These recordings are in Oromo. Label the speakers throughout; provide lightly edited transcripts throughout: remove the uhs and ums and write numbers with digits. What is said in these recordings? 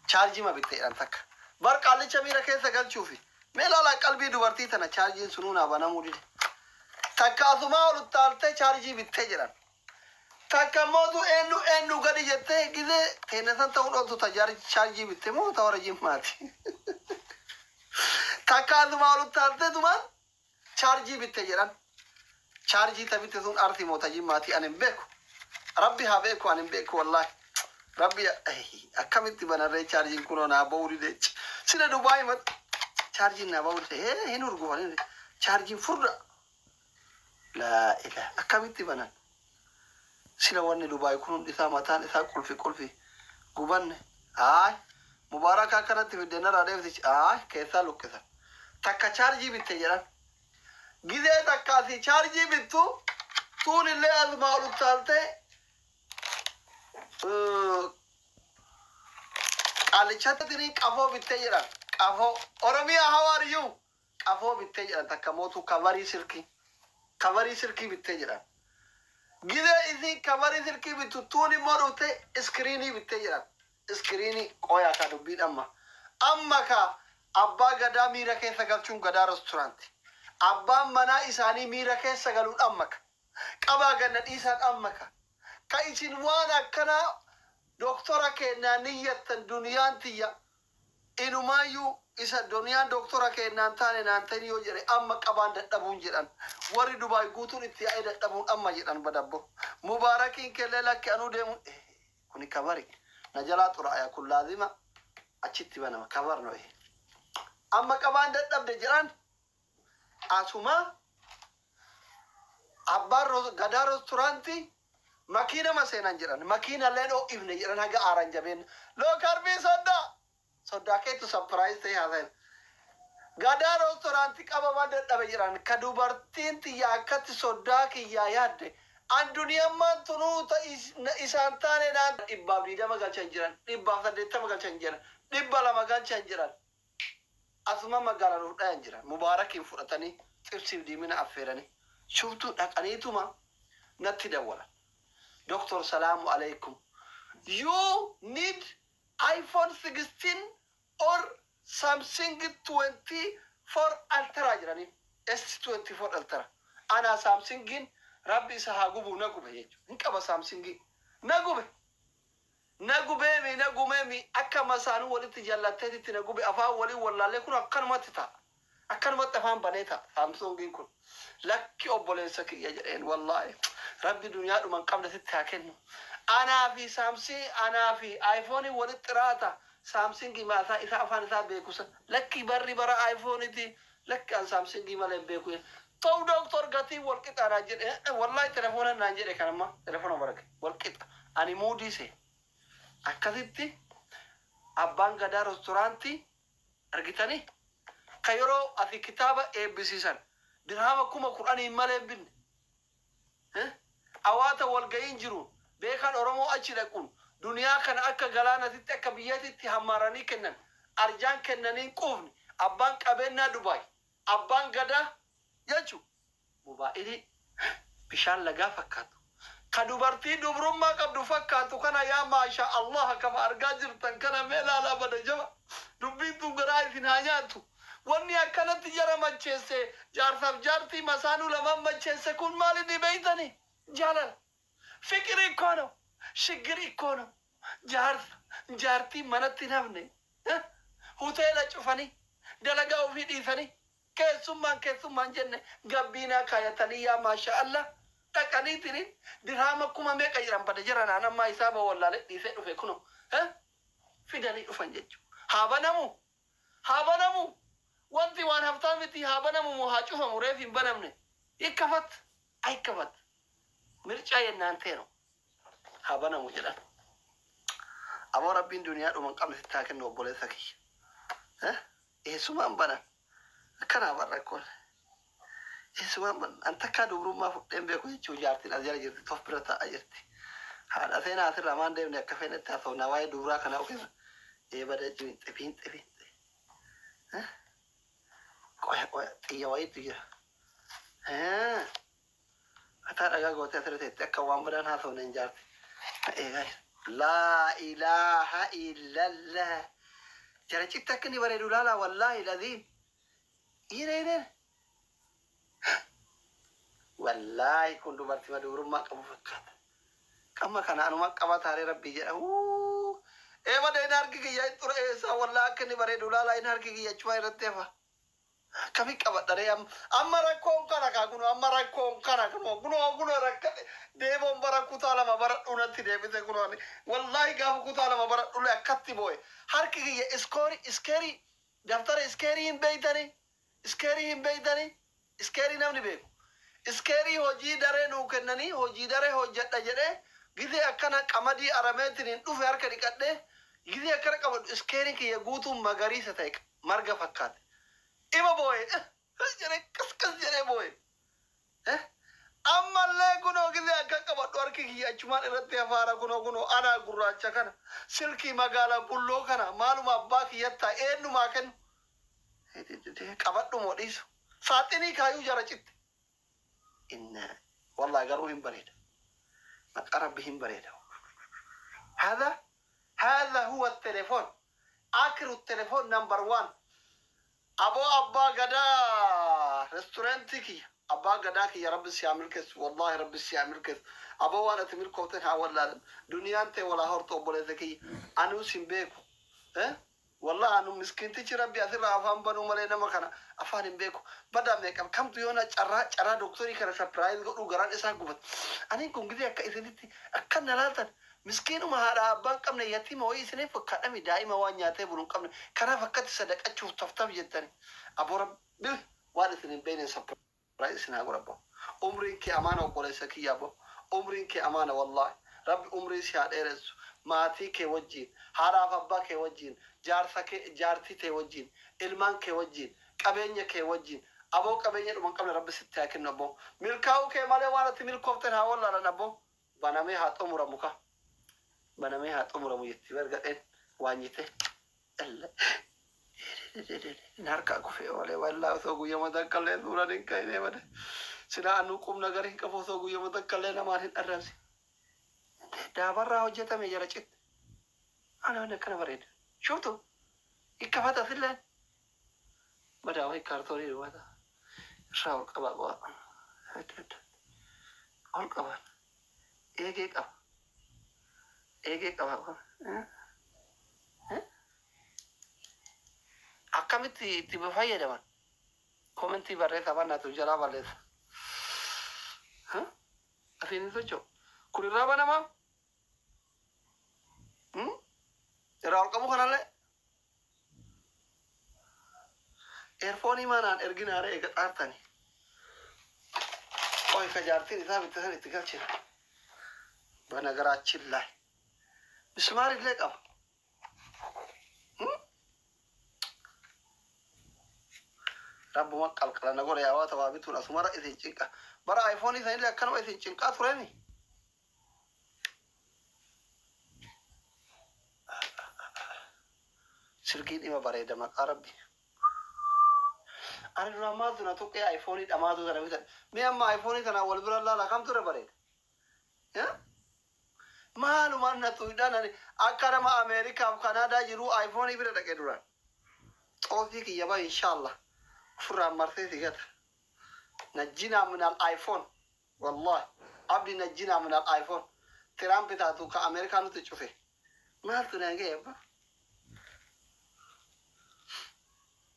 Speaker 1: charge ma bitte an takka bar qallicha miira keessa galchuufi meelala qalbii dubartii tana charge sununa banamuu dide takka asuma oluttaalte charge bitte jedhan takka mootu enu gadi jette gize tenesan ta'uu dhooltu tajaajila charge bitte moo ta'ura jimmaati takka asuma oluttaalte duman charge bitte jedhan charge tabitte sun arti moo tajimmaati anin beeku rabbi haa beeku anin beeku wallahi rabbi akkamitti banarree charge kuno na bawri de sina dubai mat charge na bawri hin urgufani charge furda la ilaha akkamitti banan sila wanni dubai kuno isa matan isa qulfi gubanne ay mubaraka kanatti fidena raadefti ay keessa lukkisa takka charge bitte jedhan gize takka si charge bittu tun ille azma uluttalte alichata diri qafo bitte jedhan qafo oromia how are you qafo bitte jedhan takka motu kavari sirki bitte jedhan gize isi kavari sirki bittu tuni modute screeni bitte jedhan screeni qoya ka dubbi amma ka abba gada mira keessa galchuun gada restaurant abba mana isani mira keessa galuun amma ka qaba ganna dhiisan amma ka isin waan akkana doktora kenna niyyatan duniyaan tiya inumayu isa duniyaan doktora kenna taane naantani yo jere amma qaban dadhabun jedhan wari dubai guutun itti ay dadhabun amma jedhan badabbo mubarakin kelela ke anu demu kuni kabari najala tura ya kul lazima achitti bana kabar no amma qaban dadhabde jedhan asuma abbar gada restauranti makina masenan jiran makina leno ibne jiran haga aranjaben lo karbi soda ke tu surprise te haven gada restaurant qaba bade dabe jiran kadubartin ti yakati soda ki ya yadde an duniya man tunu ta isan tane nan ibabdi da magal chanjiran ibba de ta magal chanjiran ibba la magal chanjiran asma magala ru da jiran mubarakin furatani tifsi di mina aferani shuftu daqanituma natti dawala Doctor, Salamu alaikum. You need iPhone 16 or Samsung 24 Ultra jirani. S24 Ultra. Ana Samsungin Rabbi sahagubu nagube yecho. Nkaba Samsungi nagube. Nagume mi akka masanu waliti jallateti nagube afa wali wallahi kun akkan matita. Akkan matafan baneta Samsungin kun. Lakki obbolensa ki yajeen wallahi. ربي دنيا من قبل تتاكن أنا في سامسونج أنا في آيفون ولتراتا سامسونج ما ثا إذا أفان ثا بيكوس لك بري برا آيفون دي لك أن سامسونج ما لين بيكوس تو دكتور قتي والكت أنا جد والله تلفون الناجر كلام ما تلفون برك والكت أنا مودي سه أكذبتي أبان قدر رستورانتي أرجتني كيرو أثي كتابة ABC درهم كم القرآن ما لين بين ها awata walgayin jiru beekan oromo achi dhaqun duniyaa kana akka galaanatitti akka biyyatitti hammaranii kennan arjaan kennaniin quufni abbaan qabeenyaa dubaay abbaan gadaa jechu mubaa'ili bishaan lagaa fakkaatu ka dubartii dubrummaa qabdu fakkaatu kana yaa maasha allah kama argaa jirtan kana meelaalaa bada jaba dubbiin tun garaa isin haa nyaattu wanni akkanatti jara macheesse jaarsaaf jaartii masaanuu lamaan macheesse kun maal inni beeytanii جالل فكري كونو شجري كونو جارتي منتي نفني هوتيلا شوفاني دلقاو في ديثاني كيسومان جنة قبينا كايتاني يا ما شاء الله تكاني ترين درهما كما ميكا يرام بدجران أنا ما يسابه والله لديثي في كونو في داني أفنججو هابنمو وانتي وان هفتامتي هابنمو مهاجوها مريفين بنمني يكفت أي كفت مرجع ينانتينو هابنا مجرد أبو ربي الدنيا ومن قبل تتاكن وبولي ثقي إيه سمان بنا كنا بركول إيه سمان بنا أنت كادو بروما فقدين بيكو يجو جارتين أزيال جرتي تفبرتا أجرتي هذا ثينا أثر رمان ديم نكفين التافو نواي دورا كنا وكذا إيه بدأ جمين تبين قوي تيجي تيجي أتارا جاكو تأثير تكوان بدن هذا ونجار إيه لا إله إلا الله. جرى تكني بريد لا والله العظيم. إيه والله كنت برتي ما دور ما كم فكرت كم كان أنا ما كم تاري ربي جا إيه ما ده إنهار كي يا ترى إيه والله كني بريد لا إنهار كي يا شوي رتيفا kami qabatare amma rakkoon kana kaa kuno amma rakkoon kana kuno rakkate deeboon bara kutaa lama bara dhunatti deebite kunoani wallahi gaafa kutaa lama bara dhule akkatti booye harki kiyya iskeerii daftara iskeerii hin beeytani iskeerii namni beeku iskeerii hojii daree nuu kennanii hojii daree hojjedha jedhee gizee akkana qamadii arameetiin hin dhufe harka dhiqadhee gizee akkana qabadhu iskeerii kiyya guutuun magariisa ta'e marga fakkaate ima boy jere kas jere boy amma le kuno gize akka qabadhu harki kiyya achumaan irratti afaara kuno ana gurraacha kana silkii magaala bulloo kana maaluma abbaa kiyyattaa eenyumaa kennu qabadhu modhiisu saaxinii kaayuu jara citte inna wallahi garuu hin bareeda maqaa rabbi hin bareeda هذا هو التليفون آخر التليفون نمبر 1 أبو أبا غدا رستورانتي أبا غدا كي يا رب سيعمل كس والله رب سيعمل كس أبو وانا تميل كوتن حاول دنيا أنت ولا هرتو بوله ذكي أنو سيمبيكو والله أنو مسكين تيجي ربي أثير أفهم بنو ملينا مكانا أفهم بيكو بدأ ميكم كم تيونا شرا دكتوري كنا سبرايز قلوا قران إسحاق قبض أنا كم كذي أكا إذنتي أكا نلاتن مسكين ما هذا أبان كم نياتي ما هو إسنين فكرنا من دائما وانياته برون كم كنا فكرت صدق أشوف تفتح جدا أبو رب وارثين بين سبرايز سنا أبو رب عمري كأمانة وقول سكيا أبو عمري كأمانة والله رب عمري سياد إرز ماتي كوجين هارا فبا كوجين جارتي كوجين إلمان كوجين كابينيا كوجين أبو كابينيا ومن قبل رب ستاكن نبو ملكاو كمالي وارث ملكوف تنها والله نبو بنامي هات أمور مكا بنامي هات أمور ميتي برجع وانيته إلا ناركا كوفي ولا ثوغو يوم ذكرله دورا نكاي نبده سنا أنوكم نجارين كفو ثوغو يوم ذكرله نمارين الرمسي دابر هوجته ميجرچت أنا نكنا بريد شفتوا إكفاتا فيلن بدأوا يكارتوري روادا شاور كبابا أول كبار إيجي كبابا أكملتي تبغى دمان كومنتي بريت أبانا تجرا بريت ها أفيني توجو كل رابنا ما راول kamu kanale earphone mana ergina are egat artani oi kajarti ni sabi tsani tigalchi banagarachi lai bismari lekam rabbu makkal kala nagore yawa tawabitu asmara idin cinka bara iphone izin le kan wa idin cinka tureni سرقين إما بريد ما قربي أنا رماد أنا توقع آيفوني أمادو ترى مثلا مي أما آيفوني تنا أول برا لا كم ترى بريد يا معلوم أن تويدان أنا أكرم أمريكا وكندا يرو آيفوني برا كدوران أوفيك يبا إن شاء الله فرا مرتين كده نجينا من الآيفون والله أبدي نجينا من الآيفون ترام بتاعتو كأمريكا نتشوفه ما تناجي يبا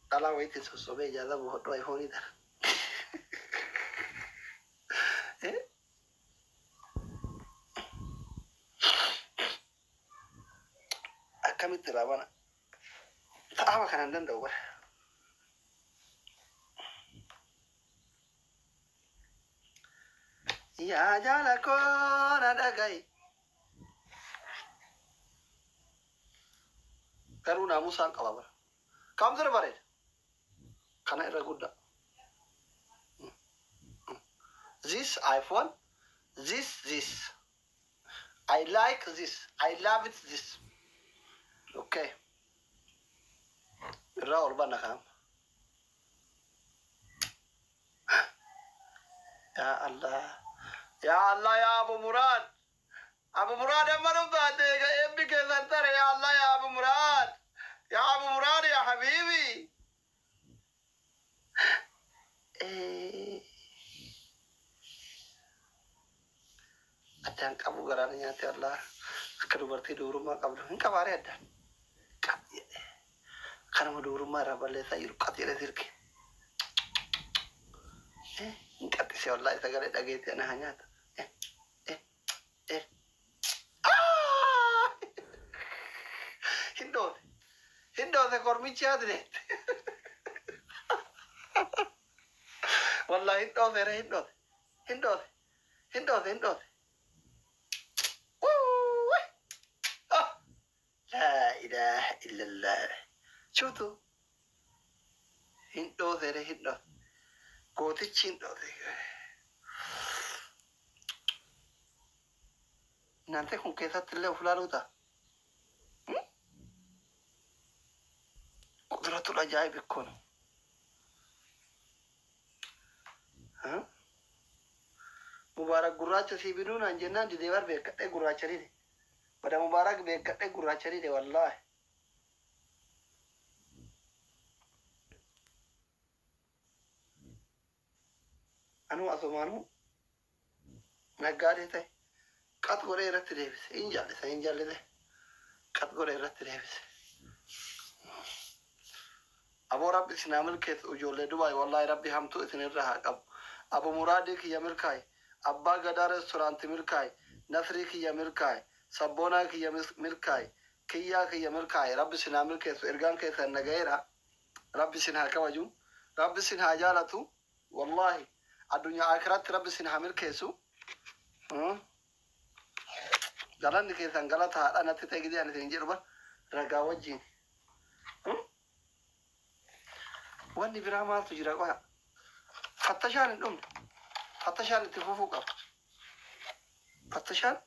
Speaker 1: Kalau itu sesuatu jadi buat iPhone itu, kami terlalu tak apa kan anda tahu ya jalan kau ada gay karena musan kalau kamu terbaring Kana era gudda. This iPhone, this. I like this. I love it. This. Okay. Raul bana kam. Ya Allah, ya Abu Murad. أبو مراد أما نبات إبي كسنتر يا الله يا أبو مراد يا أبو مراد يا حبيبي إيه أتان أبو غراني يا الله كانوا برتي دورو ما قبل إنك باري أدا كانوا دورو ما ربلي سير كثير سيرك إنك أتسي والله سجل دقيت أنا هنيات هندو ذا كورمي شادني والله هندو لا إله إلا الله شوتو هندو قوتي هندو نانتي كون كيسا تلي وفلالو تا قدرة العجائب يكون ها مبارك قراچة سيبنون انجنان دي ديوار بيكتة قراچة دي بدا مبارك بيكتة قراچة دي والله أنو أسمانو نقاري تاي قد قرأي رت ديبس إنجالي ده قد قرأي رت ديبس أبو ربي سنعمل كيس وجولة دبي والله ربي هم تو إثنين رها أبو مرادك يا ملكاي أبا قدار سرانت ملكاي نصرك يا ملكاي سبوناك يا ملكاي كياك يا ملكاي ربي سنعمل كيس إرجان كيس النجيرة ربي سنها كواجو ربي سنها جالتو والله الدنيا آخرت ربي سنها مل كيسو جالن كيس أنجلتها أنا تتجدي أنا تنجربا رجاوجين واني برا تجرا قوي فتشان الأم فتشان تفوق فتشان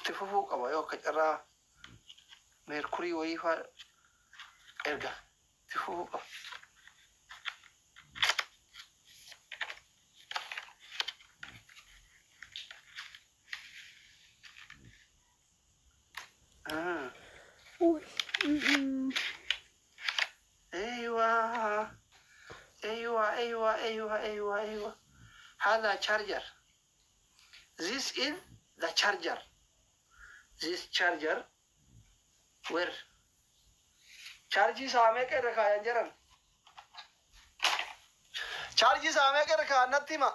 Speaker 1: تفوق أبا يو كجرا ميركوري ويفا إرجع تفوق أيوة هذا charger. This is the charger. This charger where charge सामे के रखा है जरन charge सामे के रखा नत्ती मा